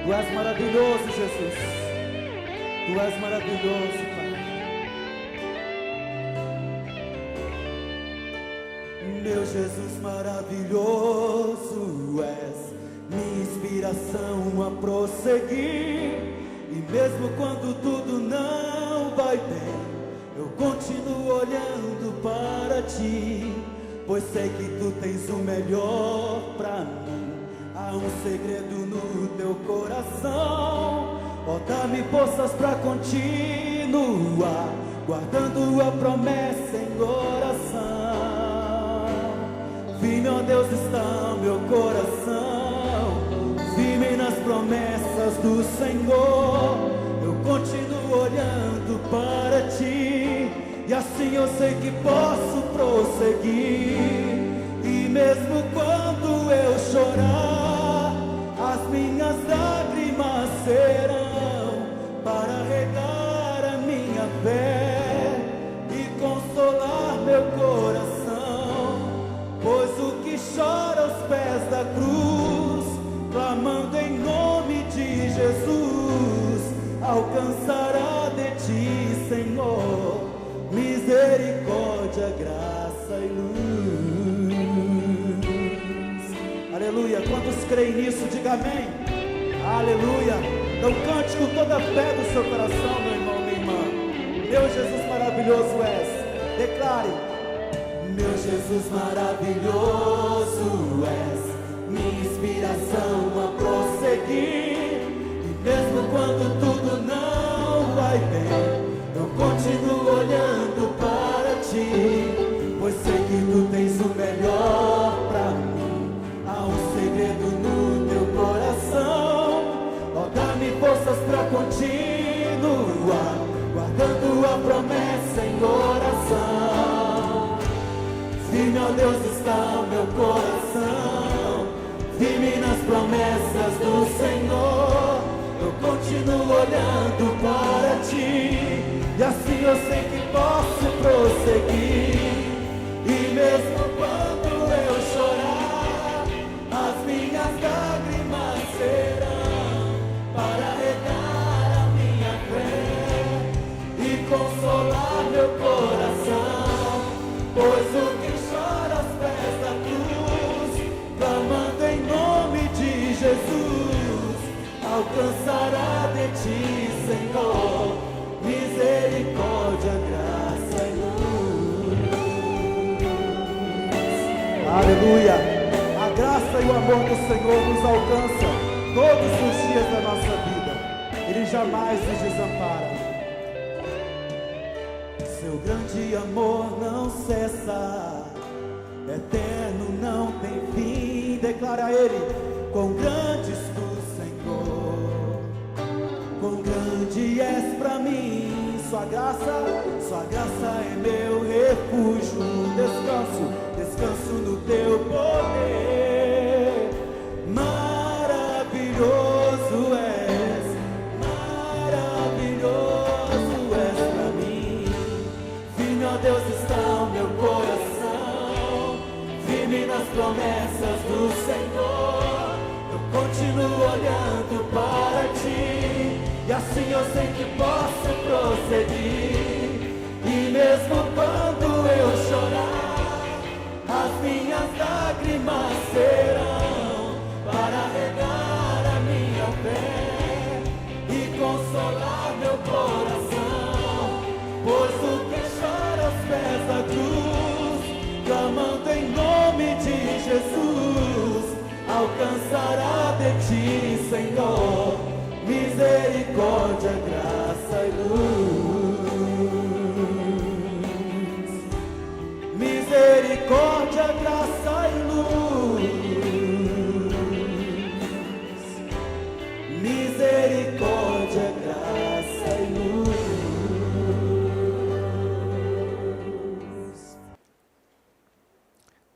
Tu és maravilhoso, Jesus. Tu és maravilhoso, Pai. Meu Jesus maravilhoso és, minha inspiração a prosseguir. E mesmo quando tudo não vai bem, eu continuo olhando para Ti, pois sei que Tu tens o melhor para mim. Há um segredo no Teu coração, ó, dá-me forças para continuar, guardando a promessa em oração. Firme, ó Deus, está meu coração, firme nas promessas do Senhor. Eu continuo olhando para Ti, e assim eu sei que posso prosseguir. E mesmo quando eu chorar, as minhas lágrimas serão para regar a minha fé e consolar meu coração, pois o que chora aos pés da cruz, clamando em nome de Jesus, alcançará de Ti, Senhor, misericórdia, graça e luz. Aleluia. Quantos creem nisso, diga amém. Aleluia. Então cante com toda a fé do seu coração, meu irmão, minha irmã. Meu Jesus maravilhoso és. Declare: meu Jesus maravilhoso és, minha inspiração a prosseguir. E mesmo quando tudo não vai bem, eu continuo olhando para Ti, pois sei que Tu tens o melhor para mim. Há um segredo no Teu coração, ó, dá-me forças para continuar, guardando a promessa em oração. Firme, ó Deus, está o meu coração, firme nas promessas do Senhor. Eu continuo olhando para Ti, e assim eu sei que posso prosseguir. E mesmo quando eu chorar, as minhas lágrimas serão para regar a minha fé e consolar meu coração, pois o que chora aos pés da cruz, clamando em nome de Jesus, alcançará de Ti, Senhor, misericórdia, graça e luz. Aleluia. A graça e o amor do Senhor nos alcança todos os dias da nossa vida. Ele jamais nos desampara. Seu grande amor não cessa, eterno, não tem fim. Declara a Ele: quão grande és Tu, Senhor, quão grande és para mim. Sua graça é meu refúgio, descanso no Teu poder. Maravilhoso és para mim. Firme, ó Deus, está o meu coração, firme nas promessas do Senhor. Eu continuo olhando para Ti, e assim eu sei que posso prosseguir. E mesmo quando eu chorar, as minhas lágrimas serão para regar a minha fé e consolar meu coração, pois o que chora aos pés da cruz, clamando em nome de Jesus, alcançará de Ti, Senhor, misericórdia, graça e luz. Misericórdia, graça e luz. Misericórdia, graça e luz.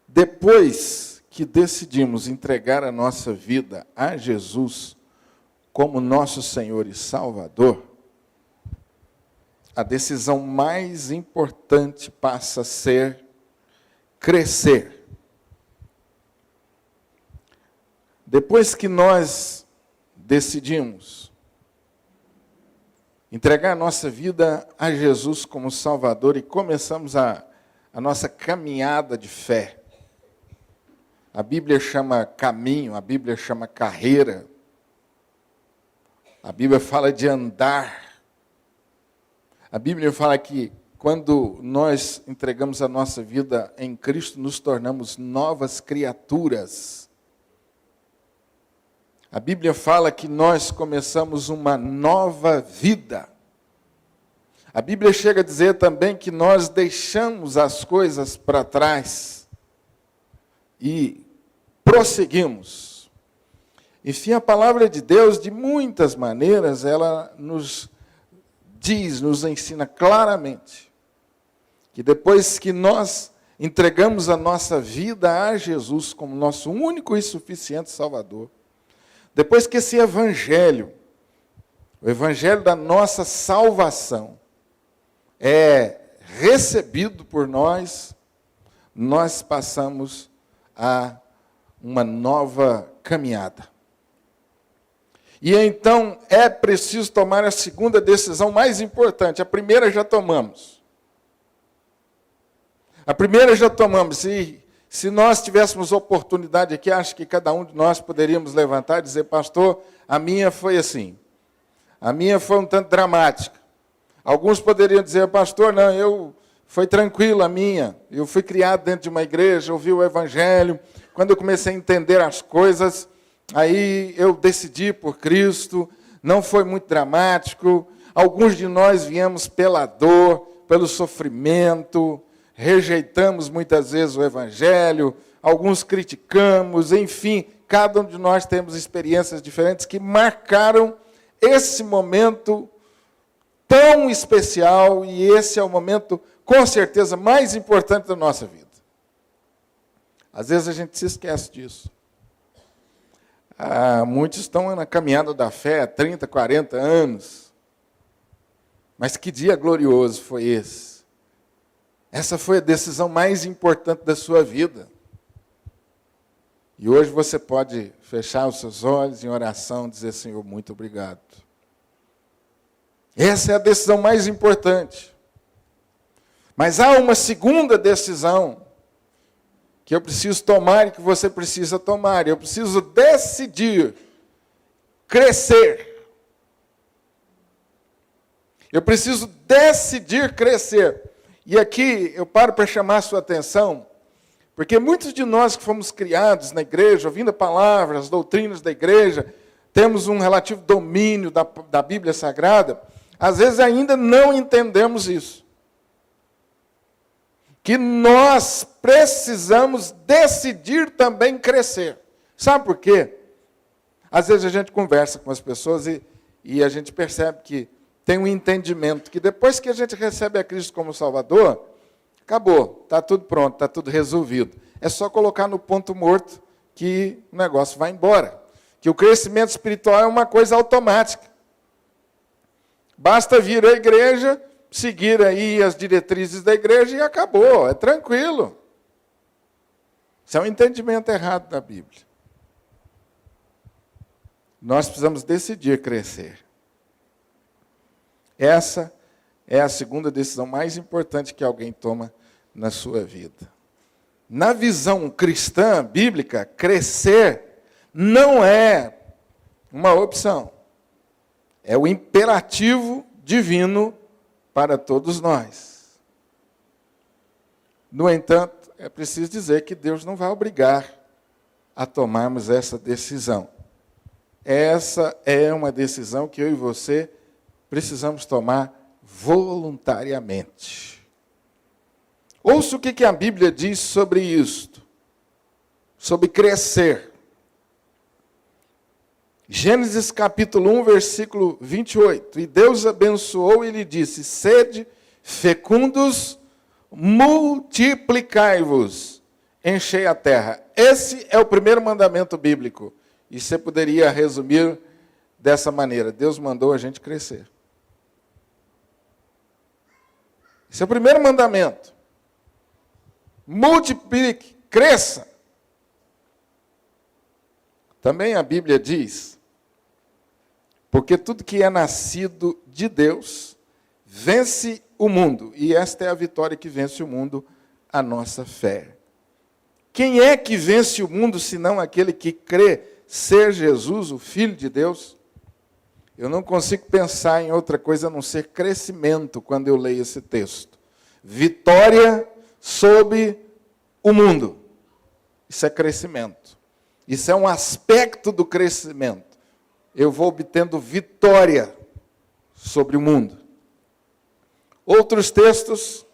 Depois que decidimos entregar a nossa vida a Jesus, como nosso Senhor e Salvador, a decisão mais importante passa a ser crescer. Depois que nós decidimos entregar a nossa vida a Jesus como Salvador e começamos a nossa caminhada de fé, a Bíblia chama caminho, a Bíblia chama carreira, a Bíblia fala de andar. A Bíblia fala que quando nós entregamos a nossa vida em Cristo, nos tornamos novas criaturas. A Bíblia fala que nós começamos uma nova vida. A Bíblia chega a dizer também que nós deixamos as coisas para trás e prosseguimos. Enfim, a palavra de Deus, de muitas maneiras, ela nos ensina claramente que depois que nós entregamos a nossa vida a Jesus como nosso único e suficiente Salvador, depois que esse evangelho, o evangelho da nossa salvação, é recebido por nós, nós passamos a uma nova caminhada. E então é preciso tomar a segunda decisão mais importante. A primeira já tomamos. A primeira já tomamos. E se nós tivéssemos oportunidade aqui, acho que cada um de nós poderíamos levantar e dizer, pastor, a minha foi assim. A minha foi um tanto dramática. Alguns poderiam dizer, pastor, não, foi tranquilo a minha. Eu fui criado dentro de uma igreja, ouvi o evangelho. Quando eu comecei a entender as coisas, aí eu decidi por Cristo, não foi muito dramático. Alguns de nós viemos pela dor, pelo sofrimento, rejeitamos muitas vezes o evangelho, alguns criticamos, enfim, cada um de nós temos experiências diferentes que marcaram esse momento tão especial, e esse é o momento, com certeza, mais importante da nossa vida. Às vezes a gente se esquece disso. Muitos estão na caminhada da fé há 30, 40 anos. Mas que dia glorioso foi esse? Essa foi a decisão mais importante da sua vida. E hoje você pode fechar os seus olhos em oração e dizer, Senhor, muito obrigado. Essa é a decisão mais importante. Mas há uma segunda decisão que eu preciso tomar e que você precisa tomar. Eu preciso decidir crescer. Eu preciso decidir crescer. E aqui eu paro para chamar a sua atenção, porque muitos de nós que fomos criados na igreja, ouvindo a palavra, as doutrinas da igreja, temos um relativo domínio da Bíblia Sagrada, às vezes ainda não entendemos isso. Que nós precisamos decidir também crescer. Sabe por quê? Às vezes a gente conversa com as pessoas e a gente percebe que tem um entendimento que depois que a gente recebe a Cristo como Salvador, acabou, está tudo pronto, está tudo resolvido. É só colocar no ponto morto que o negócio vai embora. Que o crescimento espiritual é uma coisa automática. Basta vir à igreja, seguir aí as diretrizes da igreja e acabou, é tranquilo. Isso é um entendimento errado da Bíblia. Nós precisamos decidir crescer. Essa é a segunda decisão mais importante que alguém toma na sua vida. Na visão cristã, bíblica, crescer não é uma opção. É o imperativo divino para todos nós. No entanto, é preciso dizer que Deus não vai obrigar a tomarmos essa decisão. Essa é uma decisão que eu e você precisamos tomar voluntariamente. Ouça o que a Bíblia diz sobre isto, sobre crescer. Gênesis capítulo 1, versículo 28. E Deus abençoou e lhe disse, sede fecundos, multiplicai-vos, enchei a terra. Esse é o primeiro mandamento bíblico. E você poderia resumir dessa maneira. Deus mandou a gente crescer. Esse é o primeiro mandamento. Multiplique, cresça. Também a Bíblia diz, porque tudo que é nascido de Deus vence o mundo. E esta é a vitória que vence o mundo, a nossa fé. Quem é que vence o mundo, senão aquele que crê ser Jesus, o Filho de Deus? Eu não consigo pensar em outra coisa a não ser crescimento quando eu leio esse texto. Vitória sobre o mundo. Isso é crescimento. Isso é um aspecto do crescimento. Eu vou obtendo vitória sobre o mundo. Outros textos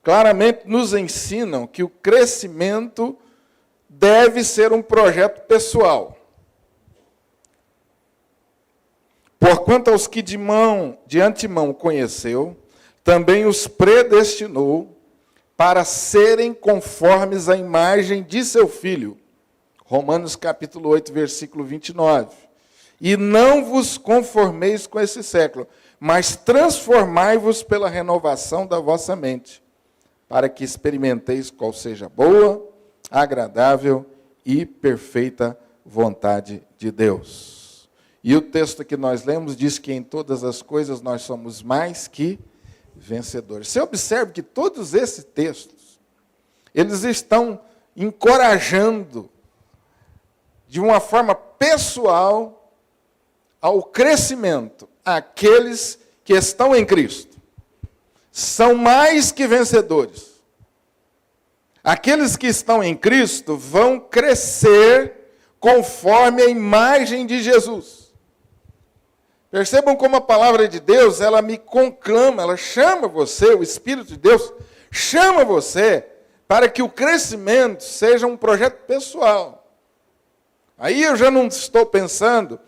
claramente nos ensinam que o crescimento deve ser um projeto pessoal. Porquanto aos que de antemão conheceu, também os predestinou para serem conformes à imagem de seu Filho. Romanos capítulo 8, versículo 29. E não vos conformeis com esse século, mas transformai-vos pela renovação da vossa mente, para que experimenteis qual seja a boa, agradável e perfeita vontade de Deus. E o texto que nós lemos diz que em todas as coisas nós somos mais que vencedores. Você observa que todos esses textos, eles estão encorajando de uma forma pessoal ao crescimento aqueles que estão em Cristo. São mais que vencedores. Aqueles que estão em Cristo vão crescer conforme a imagem de Jesus. Percebam como a palavra de Deus, ela me conclama, ela chama você, o Espírito de Deus, chama você para que o crescimento seja um projeto pessoal. Aí eu já não estou pensando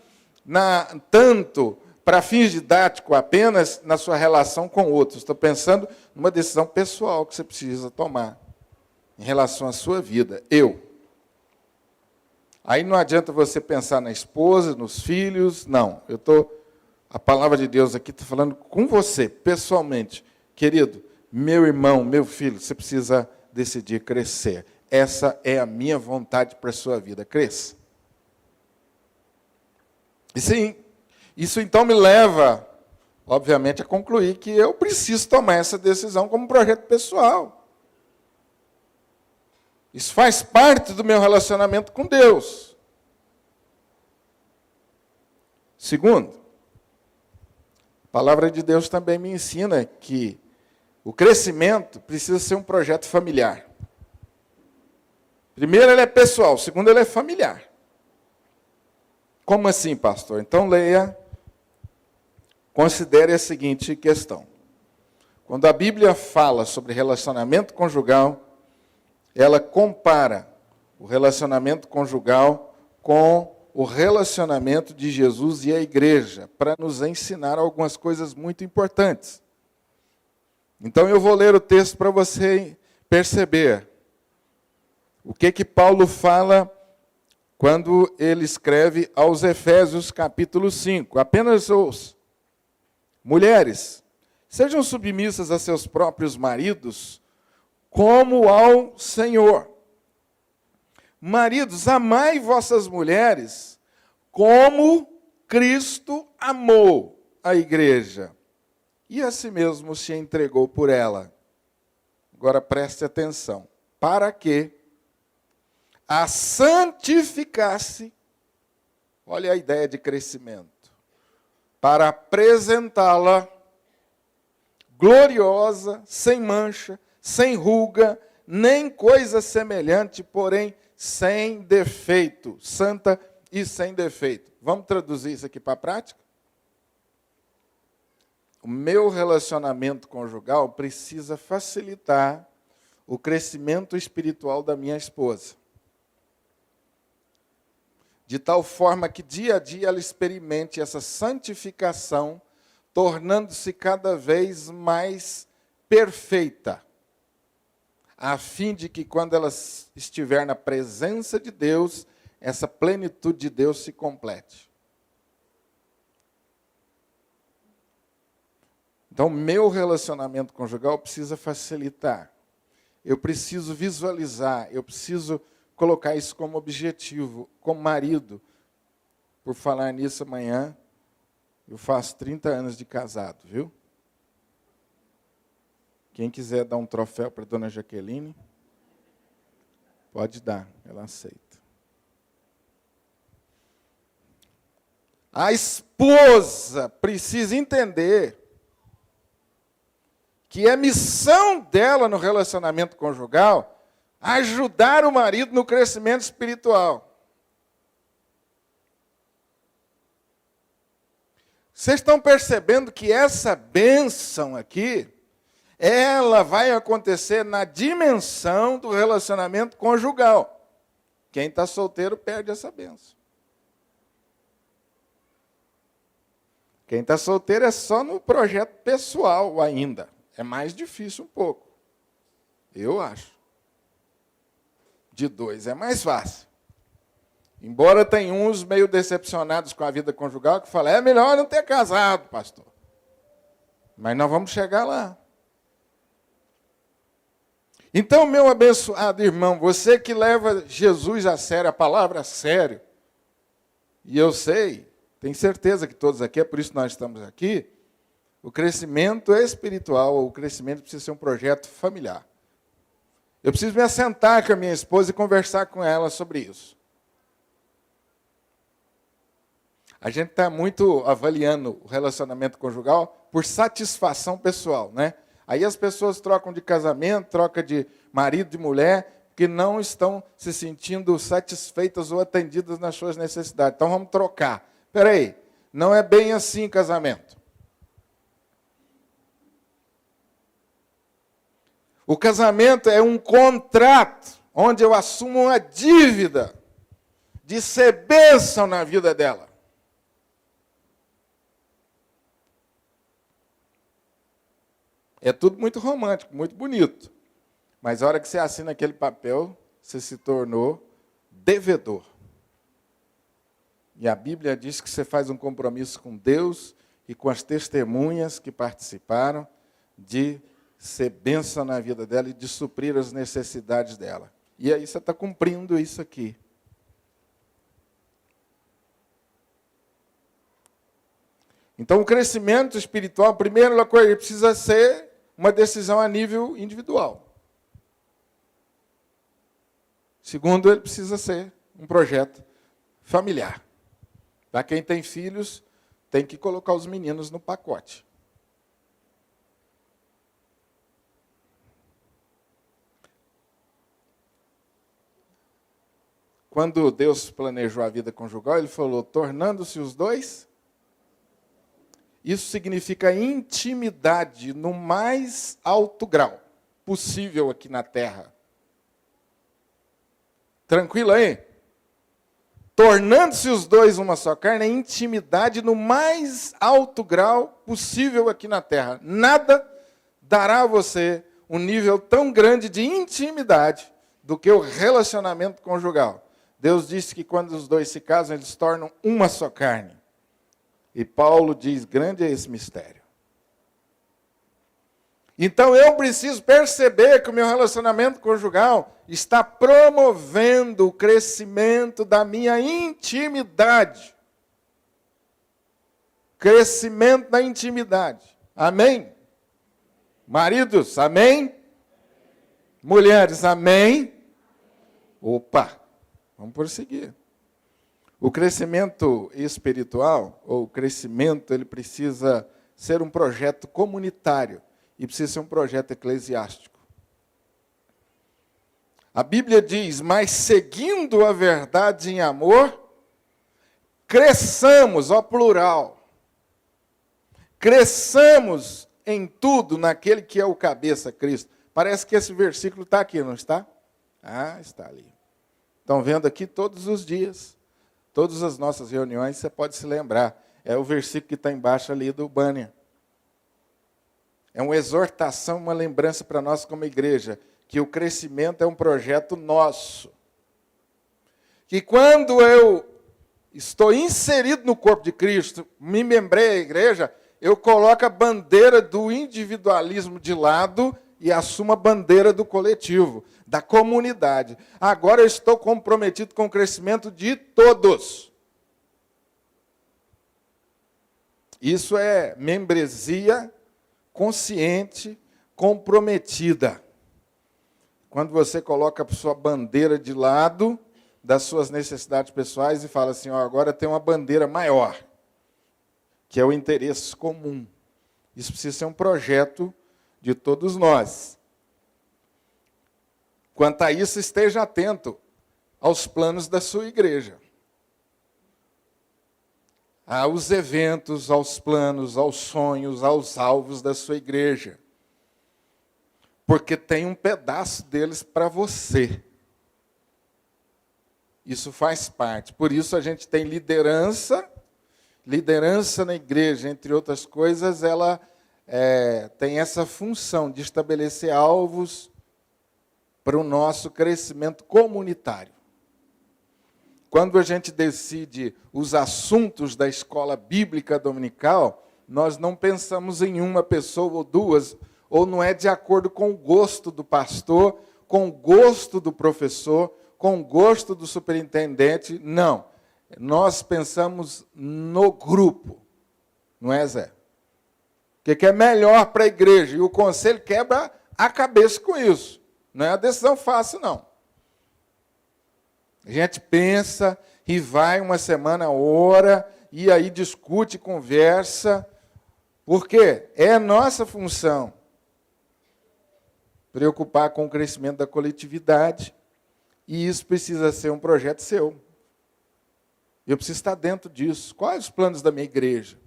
tanto para fins didáticos apenas na sua relação com outros. Estou pensando numa decisão pessoal que você precisa tomar em relação à sua vida. Aí não adianta você pensar na esposa, nos filhos, não. A palavra de Deus aqui está falando com você, pessoalmente. Querido, meu irmão, meu filho, você precisa decidir crescer. Essa é a minha vontade para a sua vida. Cresça. E sim, isso então me leva, obviamente, a concluir que eu preciso tomar essa decisão como um projeto pessoal. Isso faz parte do meu relacionamento com Deus. Segundo, a palavra de Deus também me ensina que o crescimento precisa ser um projeto familiar. Primeiro, ele é pessoal. Segundo, ele é familiar. Como assim, pastor? Então, considere a seguinte questão. Quando a Bíblia fala sobre relacionamento conjugal, ela compara o relacionamento conjugal com o relacionamento de Jesus e a igreja, para nos ensinar algumas coisas muito importantes. Então, eu vou ler o texto para você perceber o que Paulo fala quando ele escreve aos Efésios, capítulo 5. Apenas ouça. Mulheres, sejam submissas a seus próprios maridos, como ao Senhor. Maridos, amai vossas mulheres, como Cristo amou a igreja, e a si mesmo se entregou por ela. Agora preste atenção. Para que a santificasse, olha a ideia de crescimento, para apresentá-la gloriosa, sem mancha, sem ruga, nem coisa semelhante, porém sem defeito, santa e sem defeito. Vamos traduzir isso aqui para a prática? O meu relacionamento conjugal precisa facilitar o crescimento espiritual da minha esposa. De tal forma que dia a dia ela experimente essa santificação, tornando-se cada vez mais perfeita, a fim de que quando ela estiver na presença de Deus, essa plenitude de Deus se complete. Então, meu relacionamento conjugal precisa facilitar. Eu preciso visualizar, eu preciso colocar isso como objetivo, como marido. Por falar nisso, amanhã eu faço 30 anos de casado, viu? Quem quiser dar um troféu para a dona Jaqueline, pode dar, ela aceita. A esposa precisa entender que é missão dela no relacionamento conjugal ajudar o marido no crescimento espiritual. Vocês estão percebendo que essa bênção aqui, ela vai acontecer na dimensão do relacionamento conjugal. Quem está solteiro perde essa bênção. Quem está solteiro é só no projeto pessoal ainda. É mais difícil um pouco. Eu acho. De 2 é mais fácil. Embora tenha uns meio decepcionados com a vida conjugal que falam, é melhor não ter casado, pastor. Mas nós vamos chegar lá. Então, meu abençoado irmão, você que leva Jesus a sério, a palavra a sério, e eu sei, tenho certeza que todos aqui, é por isso que nós estamos aqui, o crescimento espiritual, o crescimento precisa ser um projeto familiar. Eu preciso me assentar com a minha esposa e conversar com ela sobre isso. A gente está muito avaliando o relacionamento conjugal por satisfação pessoal, né? Aí as pessoas trocam de casamento, trocam de marido, de mulher, que não estão se sentindo satisfeitas ou atendidas nas suas necessidades. Então vamos trocar. Espera aí, não é bem assim casamento. O casamento é um contrato onde eu assumo uma dívida de ser bênção na vida dela. É tudo muito romântico, muito bonito. Mas a hora que você assina aquele papel, você se tornou devedor. E a Bíblia diz que você faz um compromisso com Deus e com as testemunhas que participaram de ser bênção na vida dela e de suprir as necessidades dela. E aí você está cumprindo isso aqui. Então, o crescimento espiritual, primeiro, coisa, precisa ser uma decisão a nível individual. Segundo, ele precisa ser um projeto familiar. Para quem tem filhos, tem que colocar os meninos no pacote. Quando Deus planejou a vida conjugal, ele falou, tornando-se os dois. Isso significa intimidade no mais alto grau possível aqui na Terra. Tranquilo aí? Tornando-se os dois uma só carne, é intimidade no mais alto grau possível aqui na Terra. Nada dará a você um nível tão grande de intimidade do que o relacionamento conjugal. Deus disse que quando os dois se casam, eles se tornam uma só carne. E Paulo diz, grande é esse mistério. Então eu preciso perceber que o meu relacionamento conjugal está promovendo o crescimento da minha intimidade. Crescimento da intimidade. Amém? Maridos, amém? Mulheres, amém? Opa, vamos prosseguir. O crescimento espiritual, ou o crescimento, ele precisa ser um projeto comunitário e precisa ser um projeto eclesiástico. A Bíblia diz, mas seguindo a verdade em amor, cresçamos, ó plural, cresçamos em tudo naquele que é o cabeça, Cristo. Parece que esse versículo está aqui, não está? Ah, está ali. Estão vendo aqui todos os dias. Todas as nossas reuniões, você pode se lembrar. É o versículo que está embaixo ali do banner. É uma exortação, uma lembrança para nós como igreja, que o crescimento é um projeto nosso. que quando eu estou inserido no corpo de Cristo, me membrei à igreja, eu coloco a bandeira do individualismo de lado e assumo a bandeira do coletivo, da comunidade. Agora eu estou comprometido com o crescimento de todos. Isso é membresia consciente, comprometida. Quando você coloca a sua bandeira de lado das suas necessidades pessoais e fala assim, ó, agora tem uma bandeira maior, que é o interesse comum. Isso precisa ser um projeto de todos nós. Quanto a isso, esteja atento aos planos da sua igreja. Aos eventos, aos planos, aos sonhos, aos alvos da sua igreja. Porque tem um pedaço deles para você. Isso faz parte. Por isso a gente tem liderança. Liderança na igreja, entre outras coisas, ela tem essa função de estabelecer alvos para o nosso crescimento comunitário. Quando a gente decide os assuntos da escola bíblica dominical, nós não pensamos em uma pessoa ou duas, ou não é de acordo com o gosto do pastor, com o gosto do professor, com o gosto do superintendente, não. Nós pensamos no grupo, não é, Zé? O que é melhor para a igreja? E o conselho quebra a cabeça com isso. Não é uma decisão fácil, não. A gente pensa e vai uma semana, ora, e aí discute, conversa, porque é nossa função preocupar com o crescimento da coletividade, e isso precisa ser um projeto seu. Eu preciso estar dentro disso. Quais os planos da minha igreja?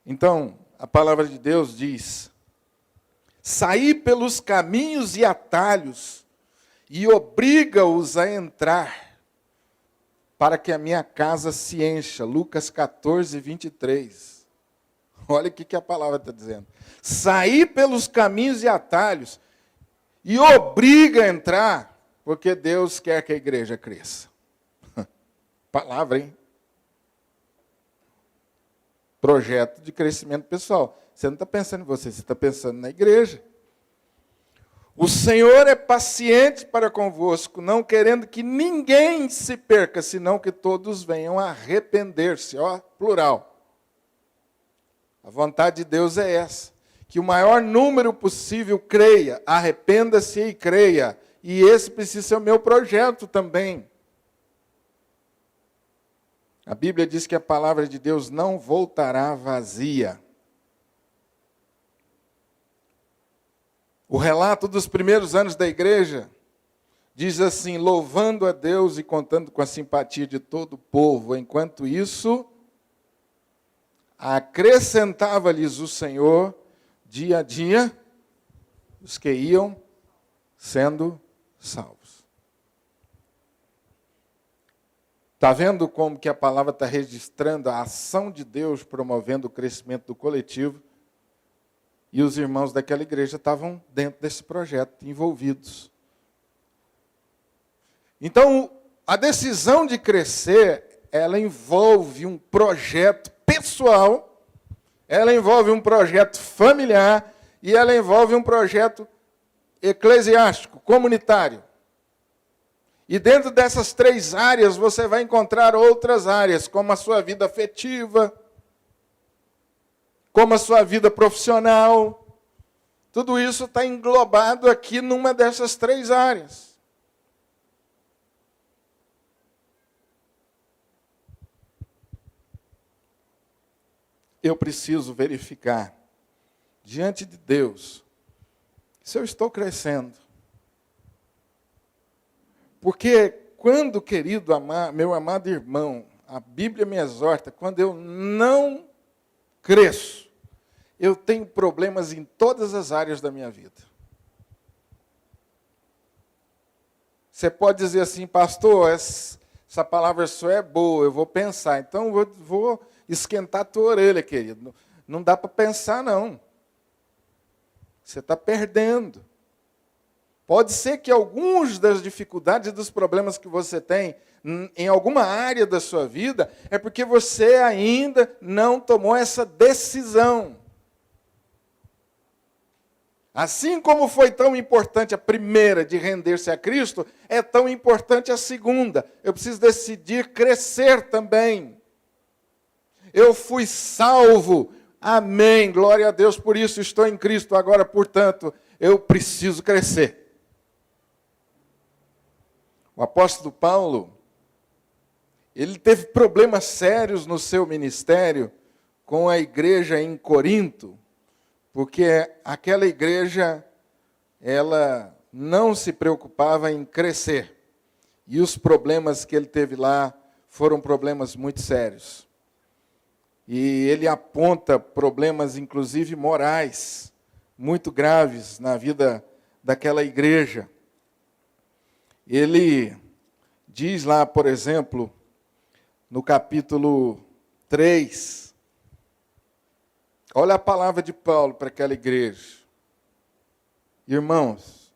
Então, a palavra de Deus diz: saí pelos caminhos e atalhos e obriga-os a entrar para que a minha casa se encha. Lucas 14, 23. Olha o que a palavra está dizendo. Saí pelos caminhos e atalhos e obriga a entrar, porque Deus quer que a igreja cresça. Palavra, hein? Projeto de crescimento pessoal. Você não está pensando em você está pensando na igreja. O Senhor é paciente para convosco, não querendo que ninguém se perca, senão que todos venham a arrepender-se. Ó, plural. A vontade de Deus é essa. Que o maior número possível creia, arrependa-se e creia. E esse precisa ser o meu projeto também. A Bíblia diz que a palavra de Deus não voltará vazia. O relato dos primeiros anos da igreja diz assim: louvando a Deus e contando com a simpatia de todo o povo. Enquanto isso, acrescentava-lhes o Senhor, dia a dia, os que iam sendo salvos. Está vendo como que a palavra está registrando a ação de Deus promovendo o crescimento do coletivo? E os irmãos daquela igreja estavam dentro desse projeto, envolvidos. Então, a decisão de crescer, ela envolve um projeto pessoal, ela envolve um projeto familiar e ela envolve um projeto eclesiástico, comunitário. E dentro dessas três áreas você vai encontrar outras áreas, como a sua vida afetiva, como a sua vida profissional. Tudo isso está englobado aqui numa dessas três áreas. Eu preciso verificar, diante de Deus, se eu estou crescendo. Porque quando, querido meu amado irmão, a Bíblia me exorta, quando eu não cresço, eu tenho problemas em todas as áreas da minha vida. Você pode dizer assim, pastor, essa palavra só é boa, eu vou pensar. Então, eu vou esquentar a tua orelha, querido. Não dá para pensar, não. Você está perdendo. Pode ser que algumas das dificuldades e dos problemas que você tem em alguma área da sua vida é porque você ainda não tomou essa decisão. Assim como foi tão importante a primeira de render-se a Cristo, é tão importante a segunda. Eu preciso decidir crescer também. Eu fui salvo. Amém. Glória a Deus por isso. Estou em Cristo agora, portanto, eu preciso crescer. O apóstolo Paulo, ele teve problemas sérios no seu ministério com a igreja em Corinto, porque aquela igreja, ela não se preocupava em crescer. E os problemas que ele teve lá foram problemas muito sérios. E ele aponta problemas, inclusive morais, muito graves na vida daquela igreja. Ele diz lá, por exemplo, no capítulo 3, olha a palavra de Paulo para aquela igreja. Irmãos,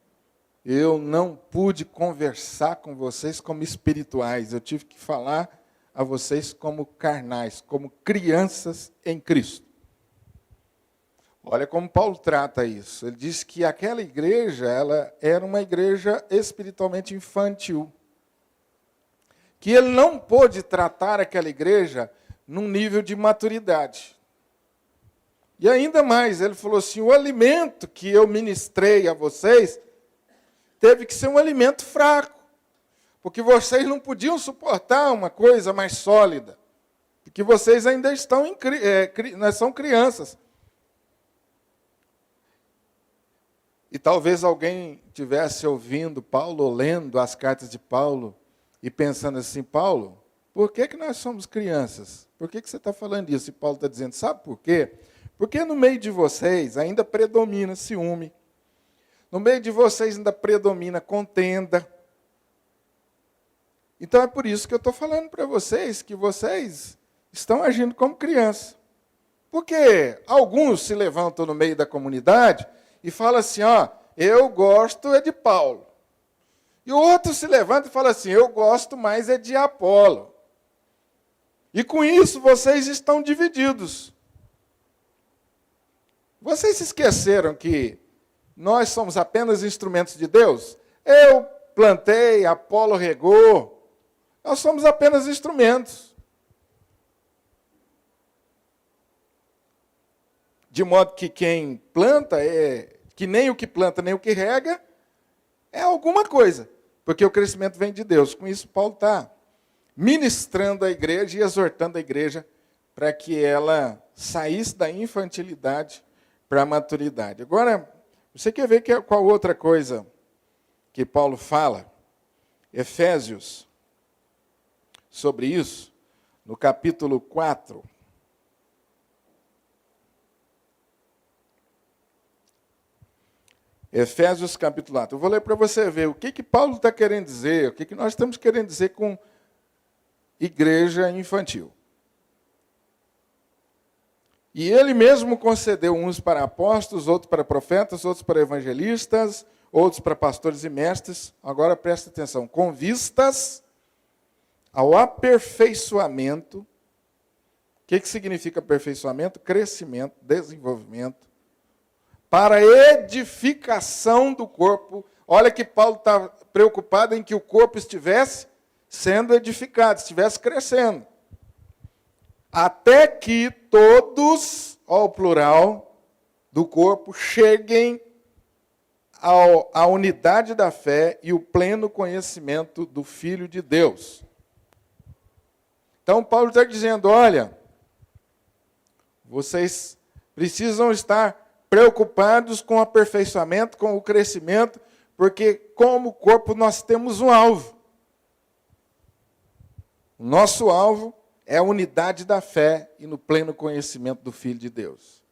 eu não pude conversar com vocês como espirituais, eu tive que falar a vocês como carnais, como crianças em Cristo. Olha como Paulo trata isso. Ele diz que aquela igreja, ela era uma igreja espiritualmente infantil. Que ele não pôde tratar aquela igreja num nível de maturidade. E ainda mais, ele falou assim, o alimento que eu ministrei a vocês teve que ser um alimento fraco. Porque vocês não podiam suportar uma coisa mais sólida. Porque vocês ainda estão são crianças. E talvez alguém estivesse ouvindo Paulo, ou lendo as cartas de Paulo, e pensando assim, Paulo, por que nós somos crianças? Por que você está falando isso? E Paulo está dizendo, sabe por quê? Porque no meio de vocês ainda predomina ciúme. No meio de vocês ainda predomina contenda. Então é por isso que eu estou falando para vocês que vocês estão agindo como criança. Porque alguns se levantam no meio da comunidade e falam assim, ó, eu gosto é de Paulo. E o outro se levanta e fala assim, eu gosto mais é de Apolo. E com isso vocês estão divididos. Vocês se esqueceram que nós somos apenas instrumentos de Deus? Eu plantei, Apolo regou. Nós somos apenas instrumentos. De modo que quem planta que nem o que planta, nem o que rega, é alguma coisa. Porque o crescimento vem de Deus. Com isso, Paulo está ministrando a igreja e exortando a igreja para que ela saísse da infantilidade para a maturidade. Agora, você quer ver qual outra coisa que Paulo fala? Efésios, sobre isso, no capítulo 4. Efésios capítulo 4. Eu vou ler para você ver o que Paulo está querendo dizer, o que nós estamos querendo dizer com igreja infantil. E ele mesmo concedeu uns para apóstolos, outros para profetas, outros para evangelistas, outros para pastores e mestres. Agora presta atenção, com vistas ao aperfeiçoamento. O que significa aperfeiçoamento? Crescimento, desenvolvimento. Para a edificação do corpo. Olha que Paulo está preocupado em que o corpo estivesse sendo edificado, estivesse crescendo. Até que todos, ao plural, do corpo, cheguem à unidade da fé e o pleno conhecimento do Filho de Deus. Então, Paulo está dizendo, olha, vocês precisam estar preocupados com o aperfeiçoamento, com o crescimento, porque como corpo nós temos um alvo. O nosso alvo é a unidade da fé e no pleno conhecimento do Filho de Deus.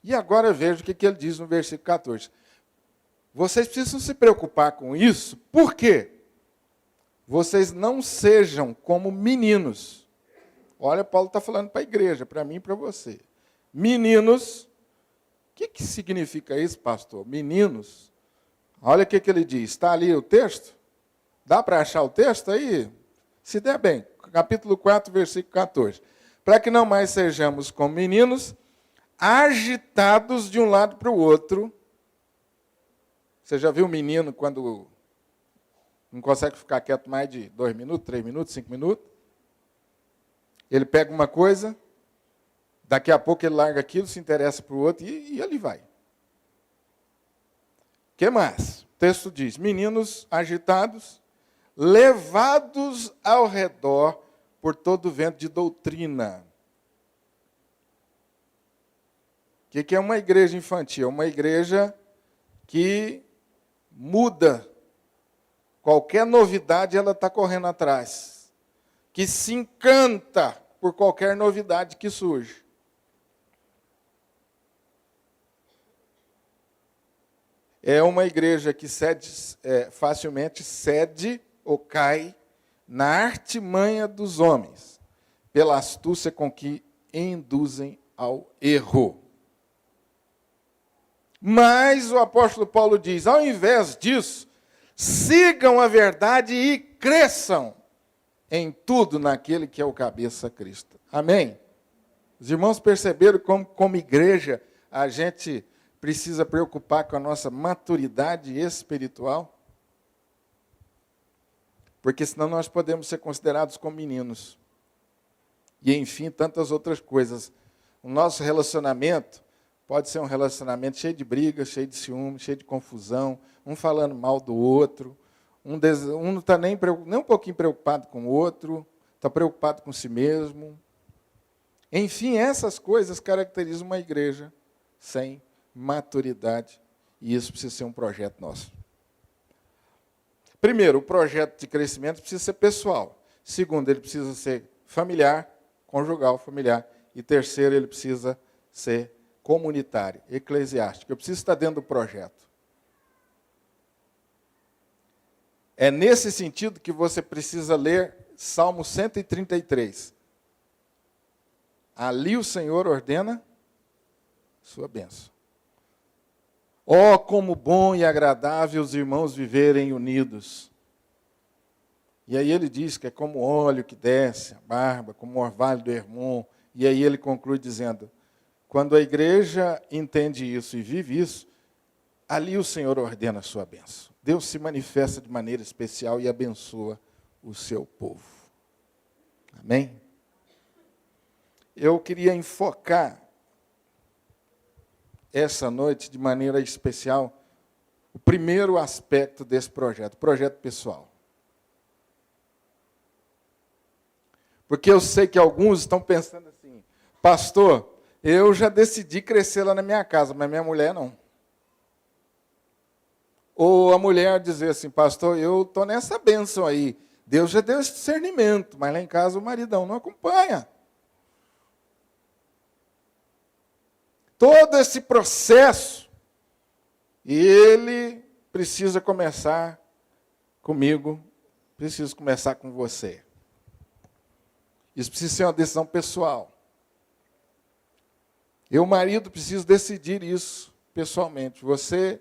E agora veja o que ele diz no versículo 14. Vocês precisam se preocupar com isso, por quê? Vocês não sejam como meninos. Olha, Paulo está falando para a igreja, para mim e para você. Meninos. O que significa isso, pastor? Meninos? Olha o que ele diz. Está ali o texto? Dá para achar o texto aí? Se der bem. Capítulo 4, versículo 14. Para que não mais sejamos como meninos, agitados de um lado para o outro. Você já viu um menino quando não consegue ficar quieto mais de 2 minutos, 3 minutos, 5 minutos? Ele pega uma coisa, daqui a pouco ele larga aquilo, se interessa para o outro e ele vai. O que mais? O texto diz, meninos agitados, levados ao redor por todo vento de doutrina. O que é uma igreja infantil? Uma igreja que muda. Qualquer novidade ela está correndo atrás. Que se encanta por qualquer novidade que surge. É uma igreja que facilmente cede ou cai na artimanha dos homens, pela astúcia com que induzem ao erro. Mas o apóstolo Paulo diz, ao invés disso, sigam a verdade e cresçam em tudo naquele que é o cabeça Cristo. Amém? Os irmãos perceberam como igreja a gente precisa preocupar com a nossa maturidade espiritual? Porque senão nós podemos ser considerados como meninos. E, enfim, tantas outras coisas. O nosso relacionamento pode ser um relacionamento cheio de brigas, cheio de ciúme, cheio de confusão, um falando mal do outro, um não está nem um pouquinho preocupado com o outro, está preocupado com si mesmo. Enfim, essas coisas caracterizam uma igreja sem maturidade, e isso precisa ser um projeto nosso. Primeiro, o projeto de crescimento precisa ser pessoal. Segundo, ele precisa ser familiar, conjugal, familiar. E terceiro, ele precisa ser comunitário, eclesiástico. Eu preciso estar dentro do projeto. É nesse sentido que você precisa ler Salmo 133. Ali o Senhor ordena sua bênção. Oh, como bom e agradável os irmãos viverem unidos. E aí ele diz que é como óleo que desce a barba, como o orvalho do Hermon. E aí ele conclui dizendo, quando a igreja entende isso e vive isso, ali o Senhor ordena a sua bênção. Deus se manifesta de maneira especial e abençoa o seu povo. Amém? Eu queria enfocar essa noite, de maneira especial, o primeiro aspecto desse projeto, o projeto pessoal. Porque eu sei que alguns estão pensando assim, pastor, eu já decidi crescer lá na minha casa, mas minha mulher não. Ou a mulher dizer assim, pastor, eu estou nessa bênção aí, Deus já deu esse discernimento, mas lá em casa o maridão não acompanha. Todo esse processo, ele precisa começar comigo, precisa começar com você. Isso precisa ser uma decisão pessoal. Eu, marido, preciso decidir isso pessoalmente. Você,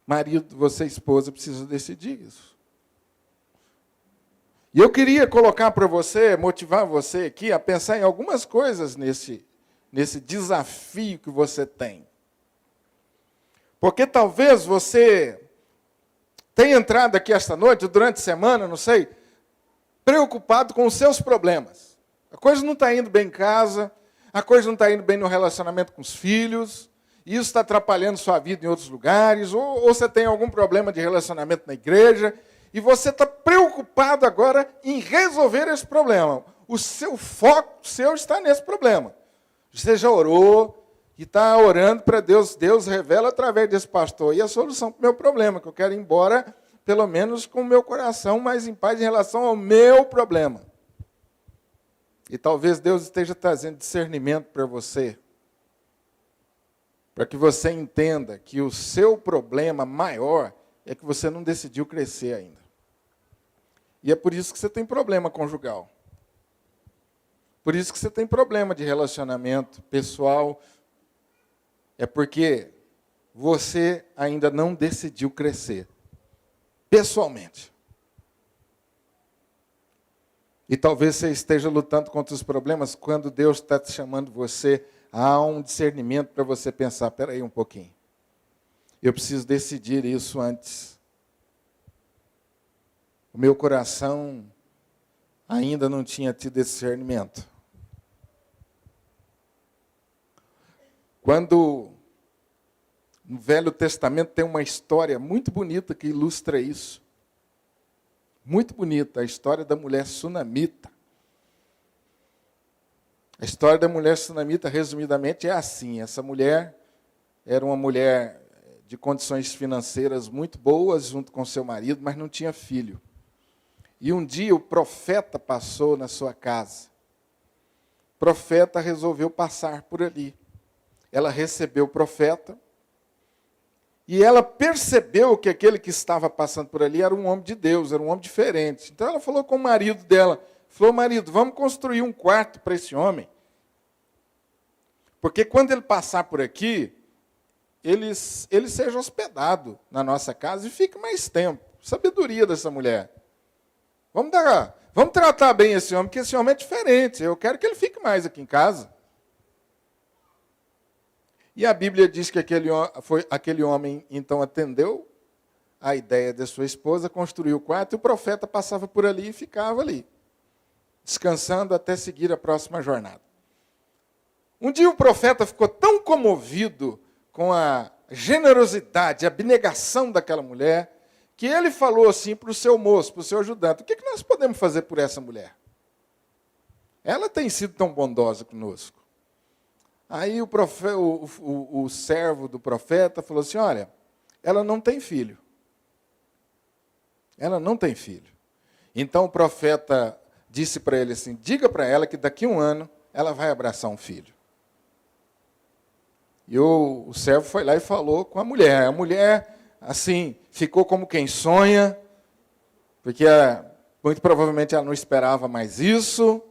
marido, você, esposa, precisa decidir isso. E eu queria colocar para você, motivar você aqui a pensar em algumas coisas nesse desafio que você tem. Porque talvez você tenha entrado aqui esta noite, durante a semana, não sei, preocupado com os seus problemas. A coisa não está indo bem em casa, a coisa não está indo bem no relacionamento com os filhos, isso está atrapalhando sua vida em outros lugares, ou você tem algum problema de relacionamento na igreja, e você está preocupado agora em resolver esse problema. O seu foco está nesse problema. Você já orou e está orando para Deus. Deus revela através desse pastor. E a solução para o meu problema, que eu quero ir embora, pelo menos com o meu coração mais em paz em relação ao meu problema. E talvez Deus esteja trazendo discernimento para você. Para que você entenda que o seu problema maior é que você não decidiu crescer ainda. E é por isso que você tem problema conjugal. Por isso que você tem problema de relacionamento pessoal. É porque você ainda não decidiu crescer, pessoalmente. E talvez você esteja lutando contra os problemas quando Deus está te chamando você a um discernimento para você pensar, espera aí um pouquinho. Eu preciso decidir isso antes. O meu coração ainda não tinha tido esse discernimento. Quando no Velho Testamento tem uma história muito bonita que ilustra isso. Muito bonita, a história da mulher sunamita. A história da mulher sunamita, resumidamente, é assim. Essa mulher era uma mulher de condições financeiras muito boas, junto com seu marido, mas não tinha filho. E um dia o profeta passou na sua casa. O profeta resolveu passar por ali. Ela recebeu o profeta, e ela percebeu que aquele que estava passando por ali era um homem de Deus, era um homem diferente. Então ela falou com o marido dela, falou, marido, vamos construir um quarto para esse homem. Porque quando ele passar por aqui, ele seja hospedado na nossa casa e fique mais tempo. Sabedoria dessa mulher. Vamos tratar bem esse homem, porque esse homem é diferente. Eu quero que ele fique mais aqui em casa. E a Bíblia diz que aquele homem, então, atendeu a ideia de sua esposa, construiu o quarto, e o profeta passava por ali e ficava ali, descansando até seguir a próxima jornada. Um dia o profeta ficou tão comovido com a generosidade, a abnegação daquela mulher, que ele falou assim para o seu moço, para o seu ajudante, o que nós podemos fazer por essa mulher? Ela tem sido tão bondosa conosco. Aí o servo do profeta falou assim, olha, ela não tem filho. Ela não tem filho. Então o profeta disse para ele assim, diga para ela que daqui a 1 ano ela vai abraçar um filho. E o servo foi lá e falou com a mulher. A mulher, assim, ficou como quem sonha, porque muito provavelmente ela não esperava mais isso,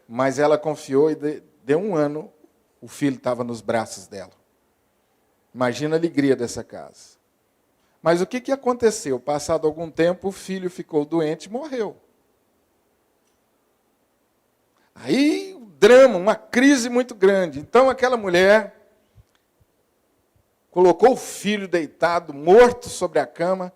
mas ela confiou e deu 1 ano, o filho estava nos braços dela. Imagina a alegria dessa casa. Mas o que aconteceu? Passado algum tempo, o filho ficou doente e morreu. Aí, um drama, uma crise muito grande. Então, aquela mulher colocou o filho deitado, morto sobre a cama,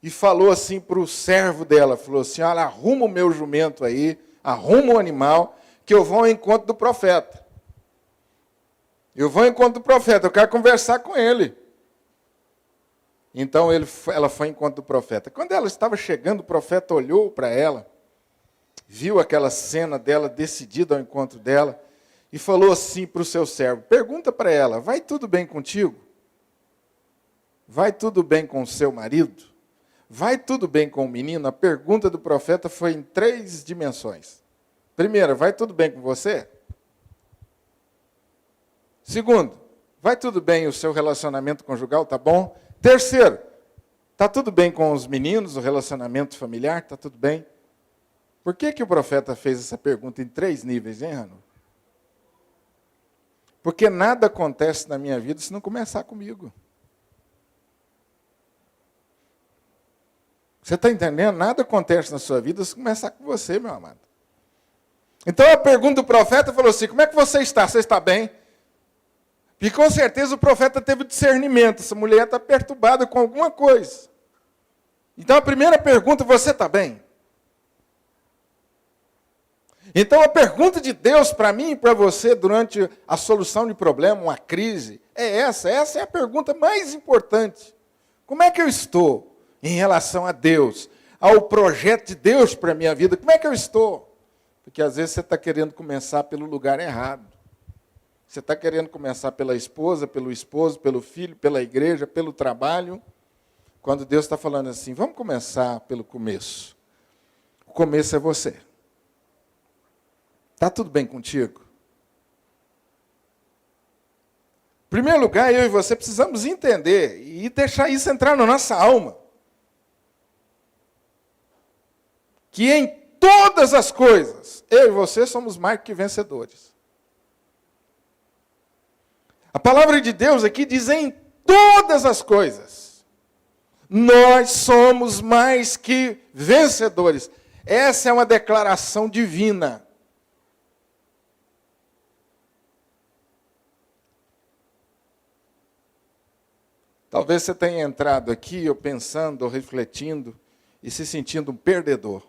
e falou assim para o servo dela, falou assim, olha, arruma o meu jumento aí, arruma o animal, que eu vou ao encontro do profeta. Eu vou ao encontro do profeta, eu quero conversar com ele. Então ela foi ao encontro do profeta. Quando ela estava chegando, o profeta olhou para ela, viu aquela cena dela decidida ao encontro dela, e falou assim para o seu servo, pergunta para ela, vai tudo bem contigo? Vai tudo bem com o seu marido? Vai tudo bem com o menino? A pergunta do profeta foi em 3 dimensões. Primeira, vai tudo bem com você? Segundo, vai tudo bem o seu relacionamento conjugal, tá bom? Terceiro, tá tudo bem com os meninos, o relacionamento familiar, tá tudo bem? Por que o profeta fez essa pergunta em 3 níveis, hein, Rano? Porque nada acontece na minha vida se não começar comigo. Você está entendendo? Nada acontece na sua vida se começar com você, meu amado. Então a pergunta do profeta falou assim, como é que você está? Você está bem? E com certeza o profeta teve discernimento. Essa mulher está perturbada com alguma coisa. Então a primeira pergunta, você está bem? Então a pergunta de Deus para mim e para você durante a solução de problema, uma crise, é essa. Essa é a pergunta mais importante. Como é que eu estou em relação a Deus? Ao projeto de Deus para a minha vida? Como é que eu estou? Porque às vezes você está querendo começar pelo lugar errado. Você está querendo começar pela esposa, pelo esposo, pelo filho, pela igreja, pelo trabalho. Quando Deus está falando assim, vamos começar pelo começo. O começo é você. Está tudo bem contigo? Em primeiro lugar, eu e você precisamos entender e deixar isso entrar na nossa alma. Que em todas as coisas, eu e você somos mais que vencedores. A palavra de Deus aqui diz em todas as coisas. Nós somos mais que vencedores. Essa é uma declaração divina. Talvez você tenha entrado aqui, ou pensando, ou refletindo, e se sentindo um perdedor.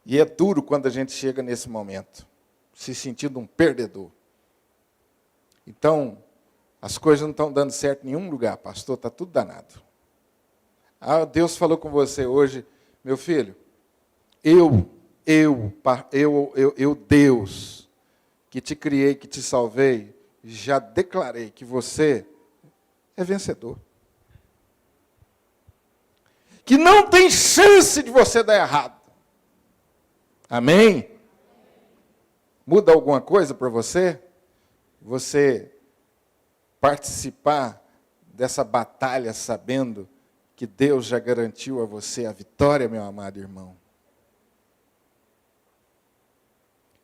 E é duro quando a gente chega nesse momento, se sentindo um perdedor. Então, as coisas não estão dando certo em nenhum lugar, pastor, está tudo danado. Ah, Deus falou com você hoje, meu filho, Deus, que te criei, que te salvei, já declarei que você é vencedor. Que não tem chance de você dar errado. Amém? Muda alguma coisa para você? Você participar dessa batalha sabendo que Deus já garantiu a você a vitória, meu amado irmão.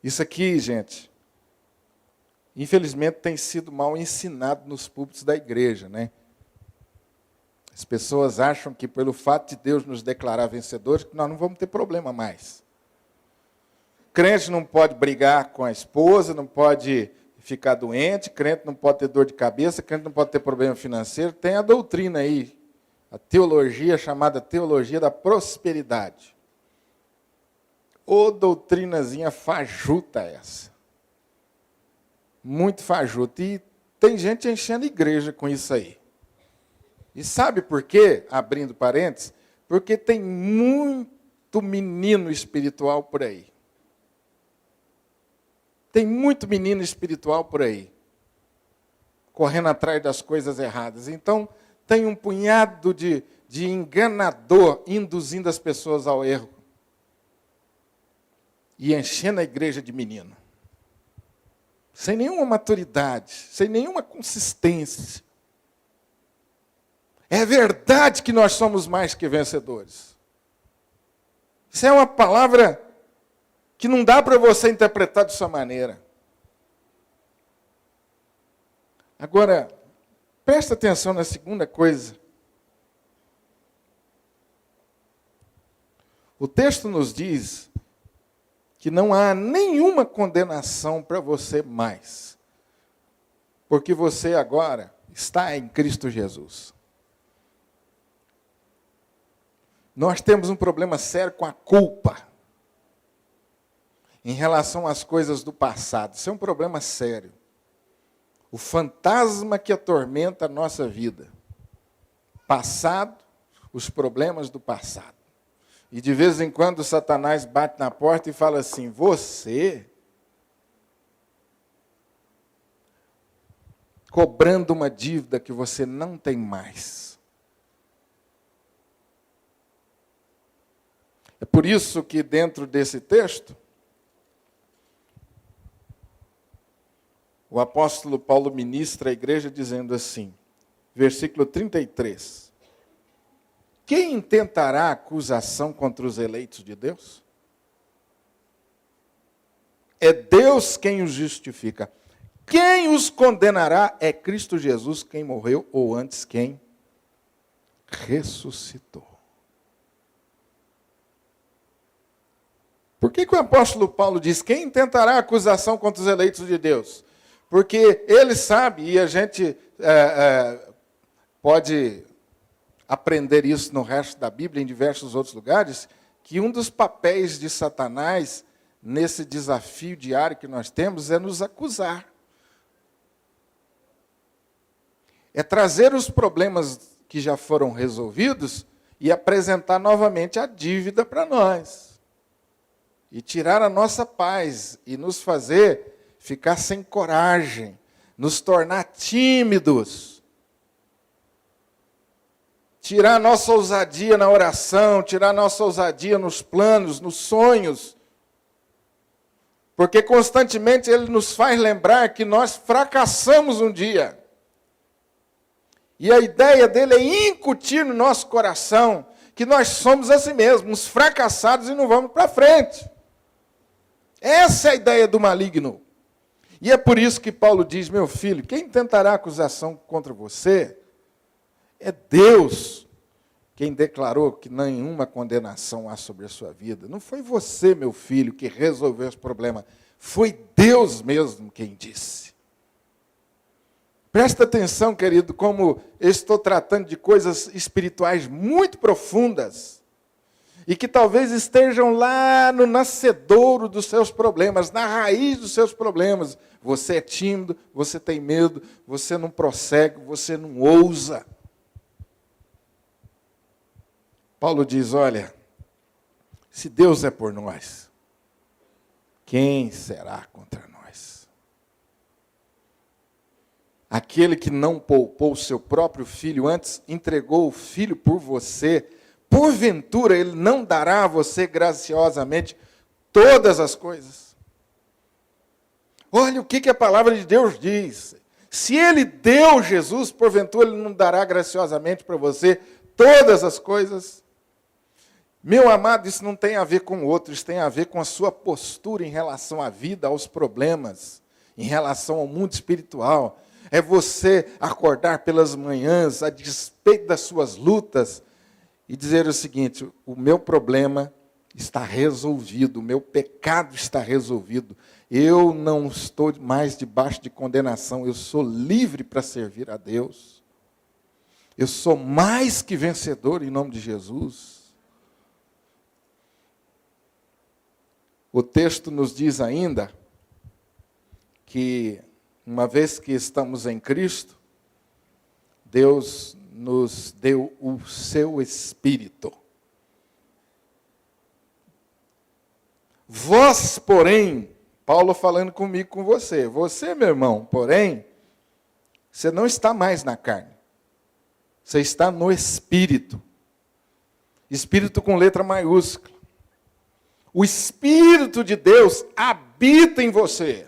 Isso aqui, gente, infelizmente tem sido mal ensinado nos púlpitos da igreja, né? As pessoas acham que pelo fato de Deus nos declarar vencedores, que nós não vamos ter problema mais. Crente não pode brigar com a esposa, não pode ficar doente, crente não pode ter dor de cabeça, crente não pode ter problema financeiro. Tem a doutrina aí, a teologia chamada teologia da prosperidade. Ô doutrinazinha fajuta essa. Muito fajuta. E tem gente enchendo igreja com isso aí. E sabe por quê? Abrindo parênteses, porque tem muito menino espiritual por aí. Tem muito menino espiritual por aí, correndo atrás das coisas erradas. Então, tem um punhado de enganador induzindo as pessoas ao erro e enchendo a igreja de menino. Sem nenhuma maturidade, sem nenhuma consistência. É verdade que nós somos mais que vencedores. Isso é uma palavra que não dá para você interpretar de sua maneira. Agora, presta atenção na segunda coisa. O texto nos diz que não há nenhuma condenação para você mais, porque você agora está em Cristo Jesus. Nós temos um problema sério com a culpa em relação às coisas do passado. Isso é um problema sério. O fantasma que atormenta a nossa vida. Passado, os problemas do passado. E de vez em quando Satanás bate na porta e fala assim, você, cobrando uma dívida que você não tem mais. É por isso que dentro desse texto, o apóstolo Paulo ministra a igreja dizendo assim, versículo 33. Quem intentará acusação contra os eleitos de Deus? É Deus quem os justifica. Quem os condenará é Cristo Jesus, quem morreu, ou antes, quem ressuscitou. Por que o apóstolo Paulo diz, quem intentará acusação contra os eleitos de Deus? Porque ele sabe, e a gente pode aprender isso no resto da Bíblia, em diversos outros lugares, que um dos papéis de Satanás, nesse desafio diário que nós temos, é nos acusar. É trazer os problemas que já foram resolvidos e apresentar novamente a dívida para nós. E tirar a nossa paz e nos fazer ficar sem coragem, nos tornar tímidos, tirar a nossa ousadia na oração, tirar a nossa ousadia nos planos, nos sonhos, porque constantemente ele nos faz lembrar que nós fracassamos um dia. E a ideia dele é incutir no nosso coração que nós somos assim mesmo, uns fracassados e não vamos para frente. Essa é a ideia do maligno. E é por isso que Paulo diz, meu filho, quem tentará acusação contra você é Deus quem declarou que nenhuma condenação há sobre a sua vida. Não foi você, meu filho, que resolveu esse problema. Foi Deus mesmo quem disse. Presta atenção, querido, como eu estou tratando de coisas espirituais muito profundas e que talvez estejam lá no nascedouro dos seus problemas, na raiz dos seus problemas. Você é tímido, você tem medo, você não prossegue, você não ousa. Paulo diz, olha, se Deus é por nós, quem será contra nós? Aquele que não poupou o seu próprio filho, antes entregou o filho por você, porventura ele não dará a você graciosamente todas as coisas? Olha o que a palavra de Deus diz. Se ele deu Jesus, porventura ele não dará graciosamente para você todas as coisas? Meu amado, isso não tem a ver com o outro, isso tem a ver com a sua postura em relação à vida, aos problemas, em relação ao mundo espiritual. É você acordar pelas manhãs, a despeito das suas lutas, e dizer o seguinte, o meu problema está resolvido, o meu pecado está resolvido, eu não estou mais debaixo de condenação, eu sou livre para servir a Deus. Eu sou mais que vencedor em nome de Jesus. O texto nos diz ainda que, uma vez que estamos em Cristo, Deus nos deu o seu Espírito. Vós, porém, Paulo falando comigo, com você, meu irmão, porém, você não está mais na carne, você está no Espírito. Espírito com letra maiúscula. O Espírito de Deus habita em você.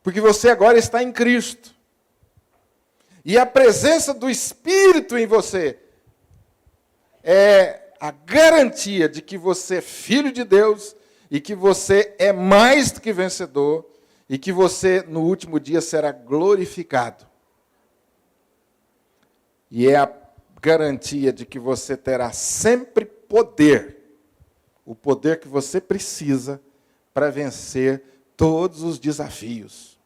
Porque você agora está em Cristo. E a presença do Espírito em você é a garantia de que você é filho de Deus e que você é mais do que vencedor e que você, no último dia, será glorificado. E é a garantia de que você terá sempre poder. O poder que você precisa para vencer todos os desafios.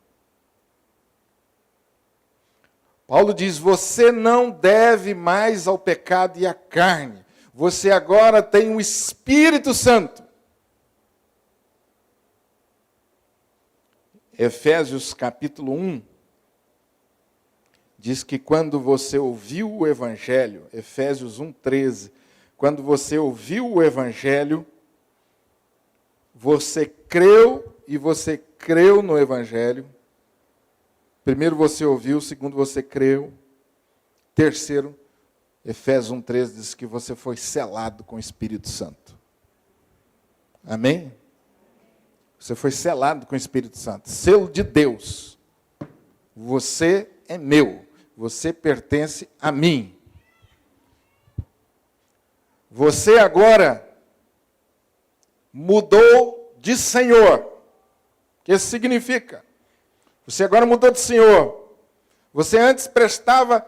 Paulo diz, você não deve mais ao pecado e à carne. Você agora tem o Espírito Santo. Efésios capítulo 1, diz que quando você ouviu o Evangelho, Efésios 1,13, quando você ouviu o Evangelho, você creu e você creu no Evangelho. Primeiro você ouviu, segundo você creu. Terceiro, Efésios 1,13 diz que você foi selado com o Espírito Santo. Amém? Você foi selado com o Espírito Santo. Selo de Deus. Você é meu. Você pertence a mim. Você agora mudou de Senhor. O que isso significa? Você agora mudou de Senhor. Você antes prestava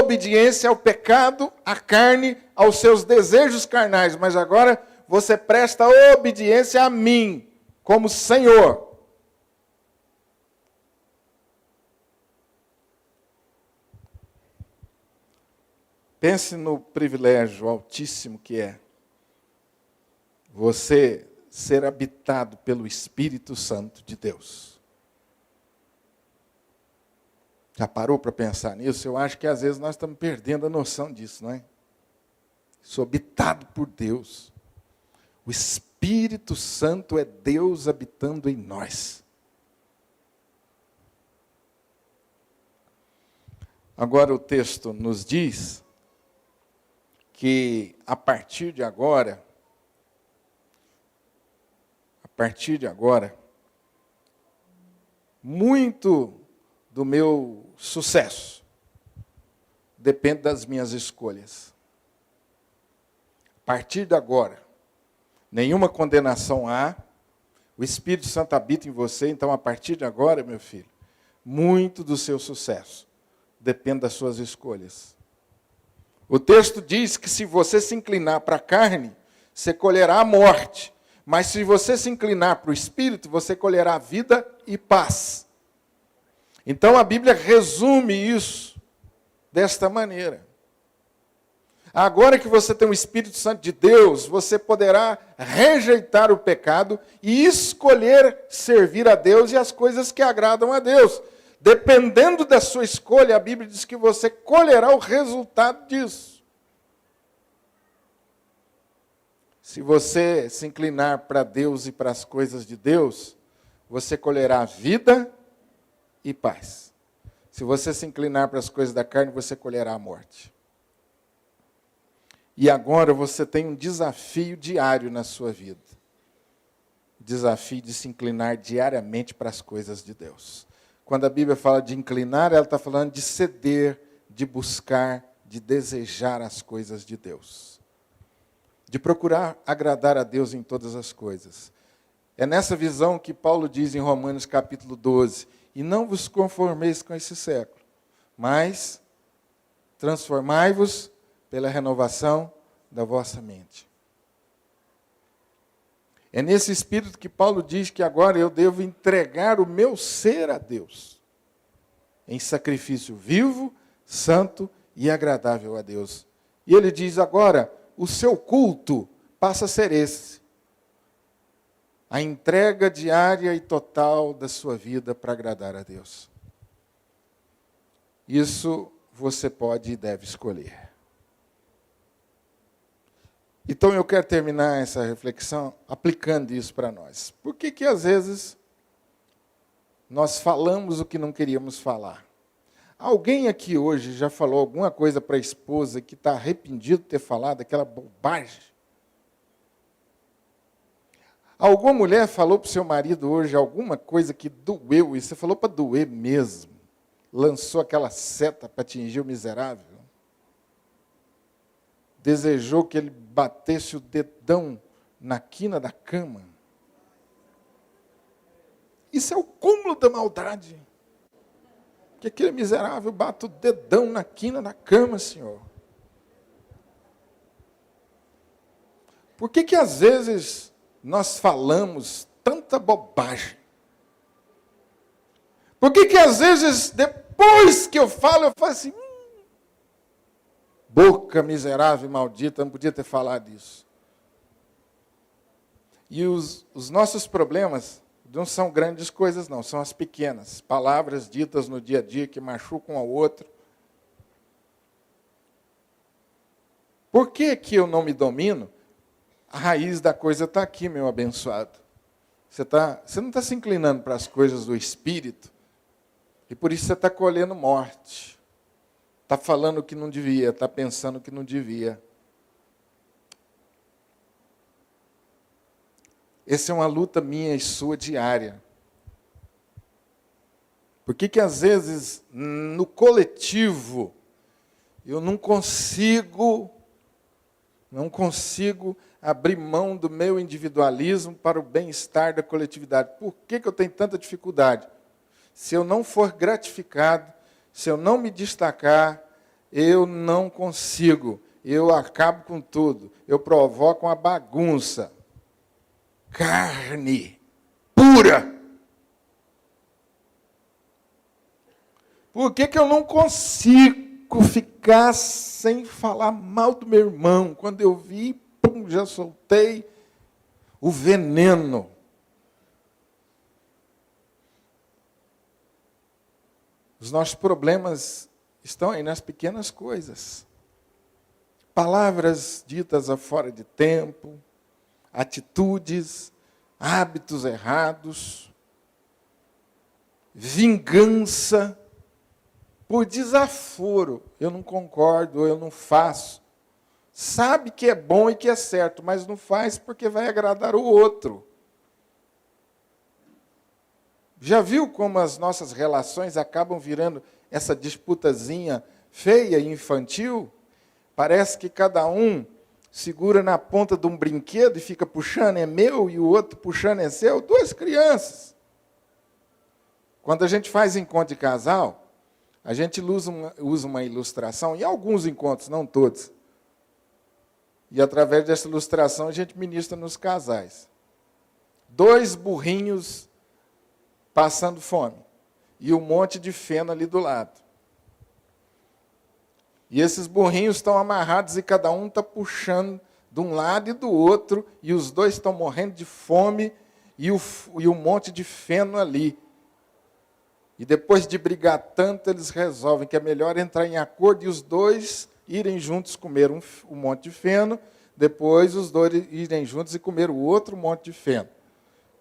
obediência ao pecado, à carne, aos seus desejos carnais, mas agora você presta obediência a mim, como Senhor. Pense no privilégio altíssimo que é você ser habitado pelo Espírito Santo de Deus. Já parou para pensar nisso? Eu acho que às vezes nós estamos perdendo a noção disso, não é? Sou habitado por Deus. O Espírito Santo é Deus habitando em nós. Agora o texto nos diz que a partir de agora, muito do meu sucesso depende das minhas escolhas. A partir de agora, nenhuma condenação há O Espírito Santo habita em você, então a partir de agora, meu filho, muito do seu sucesso depende das suas escolhas. O texto diz que se você se inclinar para a carne, você colherá a morte. Mas se você se inclinar para o Espírito, você colherá vida e paz. Então a Bíblia resume isso desta maneira. Agora que você tem o Espírito Santo de Deus, você poderá rejeitar o pecado e escolher servir a Deus e as coisas que agradam a Deus. Dependendo da sua escolha, a Bíblia diz que você colherá o resultado disso. Se você se inclinar para Deus e para as coisas de Deus, você colherá vida e paz. Se você se inclinar para as coisas da carne, você colherá a morte. E agora você tem um desafio diário na sua vida. O desafio de se inclinar diariamente para as coisas de Deus. Quando a Bíblia fala de inclinar, ela está falando de ceder, de buscar, de desejar as coisas de Deus. De procurar agradar a Deus em todas as coisas. É nessa visão que Paulo diz em Romanos capítulo 12, e não vos conformeis com esse século, mas transformai-vos pela renovação da vossa mente. É nesse espírito que Paulo diz que agora eu devo entregar o meu ser a Deus, em sacrifício vivo, santo e agradável a Deus. E ele diz agora, o seu culto passa a ser esse. A entrega diária e total da sua vida para agradar a Deus. Isso você pode e deve escolher. Então eu quero terminar essa reflexão aplicando isso para nós. Por que às vezes nós falamos o que não queríamos falar? Alguém aqui hoje já falou alguma coisa para a esposa que está arrependido de ter falado aquela bobagem? Alguma mulher falou para o seu marido hoje alguma coisa que doeu, e você falou para doer mesmo? Lançou aquela seta para atingir o miserável? Desejou que ele batesse o dedão na quina da cama? Isso é o cúmulo da maldade. Que aquele miserável bata o dedão na quina da cama, Senhor. Por que às vezes nós falamos tanta bobagem? Por que às vezes, depois que eu falo assim, boca miserável e maldita, não podia ter falado isso. E os nossos problemas não são grandes coisas, não, são as pequenas, palavras ditas no dia a dia que machucam ao outro. Por que eu não me domino? A raiz da coisa está aqui, meu abençoado. Você não está se inclinando para as coisas do Espírito, e por isso você está colhendo morte. Está falando o que não devia, está pensando o que não devia. Essa é uma luta minha e sua diária. Por que às vezes, no coletivo, eu não consigo abrir mão do meu individualismo para o bem-estar da coletividade? Por que eu tenho tanta dificuldade? Se eu não for gratificado, se eu não me destacar, eu não consigo. Eu acabo com tudo. Eu provoco uma bagunça. Carne pura. Por que eu não consigo ficar sem falar mal do meu irmão? Quando eu vi, pum, já soltei o veneno. Os nossos problemas estão aí nas pequenas coisas. Palavras ditas a fora de tempo, atitudes, hábitos errados, vingança, por desaforo. Eu não concordo, eu não faço. Sabe que é bom e que é certo, mas não faz porque vai agradar o outro. Já viu como as nossas relações acabam virando essa disputazinha feia e infantil? Parece que cada um segura na ponta de um brinquedo e fica puxando, é meu, e o outro puxando é seu, 2 crianças. Quando a gente faz encontro de casal, a gente usa uma ilustração, em alguns encontros, não todos. E através dessa ilustração a gente ministra nos casais. 2 burrinhos passando fome. E um monte de feno ali do lado. E esses burrinhos estão amarrados e cada um está puxando de um lado e do outro. E os 2 estão morrendo de fome e um monte de feno ali. E depois de brigar tanto, eles resolvem que é melhor entrar em acordo e os 2 irem juntos comer um monte de feno, depois os 2 irem juntos e comer o outro monte de feno.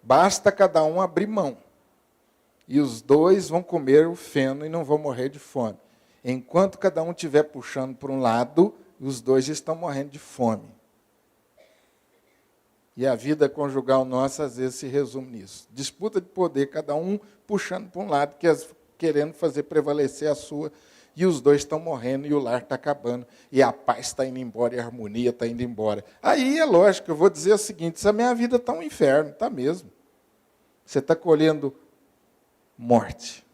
Basta cada um abrir mão. E os 2 vão comer o feno e não vão morrer de fome. Enquanto cada um estiver puxando para um lado, os 2 estão morrendo de fome. E a vida conjugal nossa, às vezes, se resume nisso. Disputa de poder, cada um puxando para um lado, querendo fazer prevalecer a sua, e os 2 estão morrendo, e o lar está acabando, e a paz está indo embora, e a harmonia está indo embora. Aí é lógico, eu vou dizer o seguinte, se a minha vida está um inferno, está mesmo. Você está colhendo morte.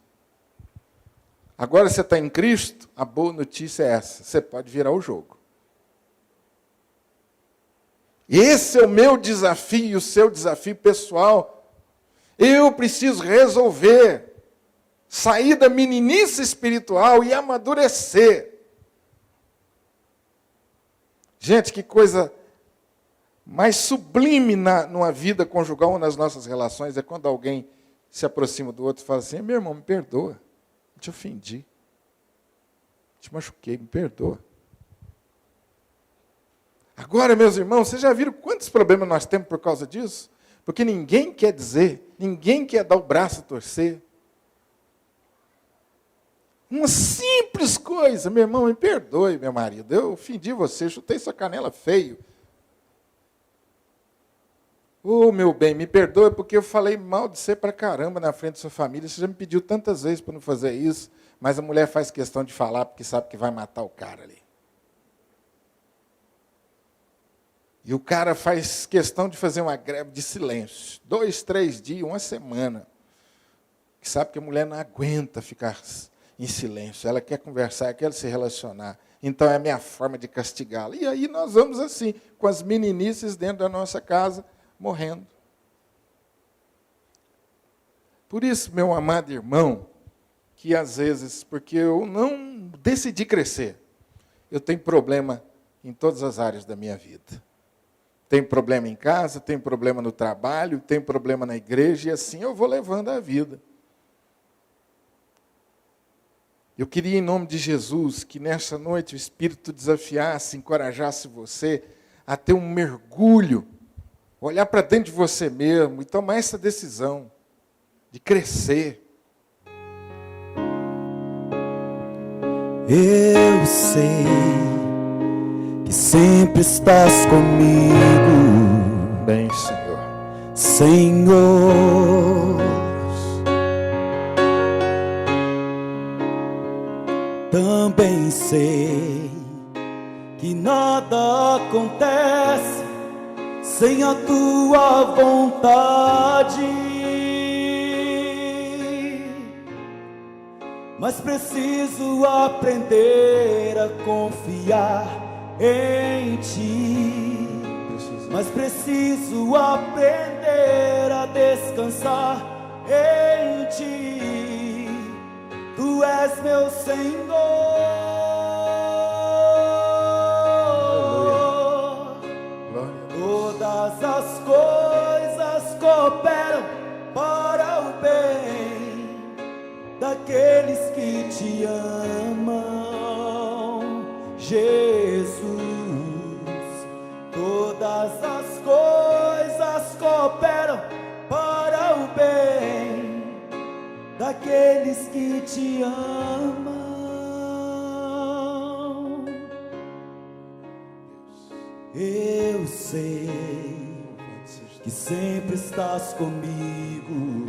Agora você está em Cristo, a boa notícia é essa, você pode virar o jogo. Esse é o meu desafio, o seu desafio pessoal. Eu preciso resolver, sair da meninice espiritual e amadurecer. Gente, que coisa mais sublime numa vida conjugal ou nas nossas relações é quando alguém se aproxima do outro e fala assim, meu irmão, me perdoa, eu te ofendi, te machuquei, me perdoa. Agora, meus irmãos, vocês já viram quantos problemas nós temos por causa disso? Porque ninguém quer dizer, ninguém quer dar o braço a torcer. Uma simples coisa, meu irmão, me perdoe, meu marido, eu ofendi você, chutei sua canela feio. Ô, meu bem, me perdoe porque eu falei mal de você pra caramba na frente da sua família, você já me pediu tantas vezes para não fazer isso, mas a mulher faz questão de falar porque sabe que vai matar o cara ali. E o cara faz questão de fazer uma greve de silêncio. 2, 3 dias, uma semana. Que sabe que a mulher não aguenta ficar em silêncio. Ela quer conversar, quer se relacionar. Então é a minha forma de castigá-la. E aí nós vamos assim, com as meninices dentro da nossa casa, morrendo. Por isso, meu amado irmão, que às vezes, porque eu não decidi crescer, eu tenho problema em todas as áreas da minha vida. Tenho problema em casa, tenho problema no trabalho, tenho problema na igreja, e assim eu vou levando a vida. Eu queria, em nome de Jesus, que nesta noite o Espírito desafiasse, encorajasse você a ter um mergulho, olhar para dentro de você mesmo e tomar essa decisão de crescer. Eu sei que sempre estás comigo, Bem, Senhor. Senhor. Também sei que nada acontece sem a tua vontade, mas preciso aprender a confiar em ti, mas preciso aprender a descansar em ti. Tu és meu Senhor. Todas as coisas cooperam para o bem daqueles que te amam, Jesus. Todas as coisas cooperam para o bem daqueles que te amam. Eu sei que sempre estás comigo,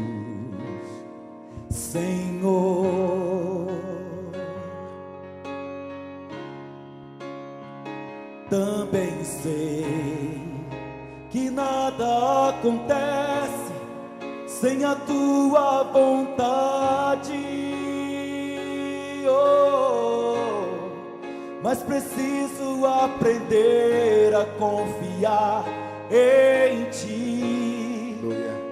Senhor. Também sei sei que nada acontece sem a tua vontade, mas preciso aprender a confiar em ti,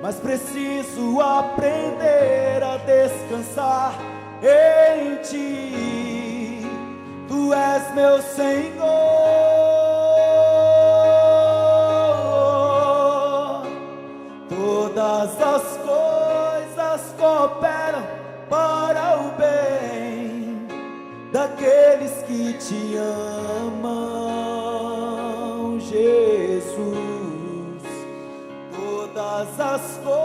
mas preciso aprender a descansar em ti. Tu és meu Senhor, todas as coisas cooperam para o bem daqueles que te amam, Jesus. Todas as coisas